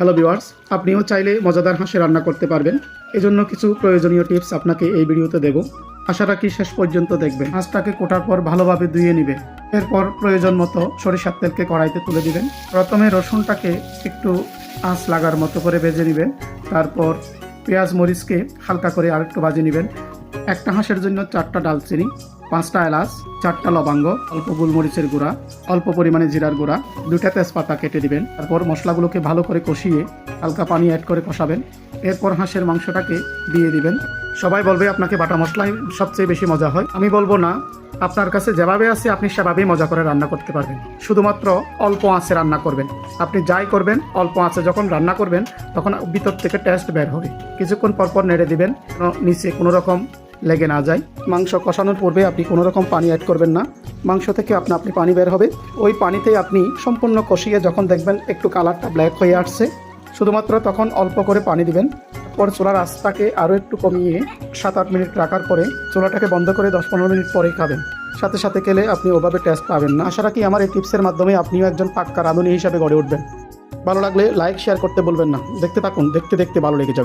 Hello viewers, আপনিও চাইলে মজাদার হাঁসের রান্না করতে পারবেন। এজন্য কিছু প্রয়োজনীয় টিপস আপনাকে এই ভিডিওতে দেব। আশা রাখি শেষ পর্যন্ত দেখবেন। হাঁসটাকে কোটার পর ভালোভাবে ধুয়ে নেবেন। এরপর প্রয়োজন মতো সরিষার তেলকে কড়াইতে তুলে দিবেন। প্রথমে রসুনটাকে একটু আঁচ লাগার মতো করে ভেজে নেবেন। তারপর পেঁয়াজ মরিচকে হালকা করে আরেকটু ভাজে নেবেন। একটা হাঁসের জন্য 4টা ডালচিনি, 5টা এলাচ, 4টা লবঙ্গ, অল্প গোলমরিচের গুঁড়া, অল্প পরিমাণে জিরার গুঁড়া, 2টা তেজপাতা কেটে দিবেন। তারপর মশলাগুলোকে ভালো করে কষিয়ে হালকা পানি অ্যাড করে কষাবেন। এরপর হাঁসের মাংসটাকে দিয়ে দিবেন। সবাই বলবে আপনাকে বাটা মশলাই সবচেয়ে বেশি মজা হয়। আমি বলবো না, আপনার কাছে যেভাবে আছে আপনি সেভাবেই মজা করে রান্না করতে পারবেন। শুধুমাত্র অল্প আঁচে রান্না করবেন। আপনি যাই করবেন অল্প আঁচে যখন রান্না করবেন তখন ভিতর থেকে টেস্ট বের হবে। কিছুক্ষণ পরপর নেড়ে দিবেন, নিচে কোনো রকম লেগে না যায়। মাংস কষানোর পূর্বে আপনি কোনো রকম পানি অ্যাড করবেন না। মাংস থেকে আপনি পানি বের হবে। ওই পানিতেই আপনি সম্পূর্ণ কষিয়ে যখন দেখবেন একটু কালারটা ব্ল্যাক হয়ে আসছে, শুধুমাত্র তখন অল্প করে পানি দিবেন। পর চুলার আঁচটাকে আরও একটু কমিয়ে 7-8 মিনিট রাখার পরে চুলাটাকে বন্ধ করে 10-15 মিনিট পরেই খাবেন। সাথে সাথে খেলে আপনি ওভাবে টেস্ট পাবেন না। আশা রাখি আমার এই টিপসের মাধ্যমে আপনিও একজন পাক্কা রাঁধুনি হিসাবে গড়ে উঠবেন। ভালো লাগলে লাইক শেয়ার করতে বলবেন না। দেখতে থাকুন, দেখতে দেখতে ভালো লেগে যাবে।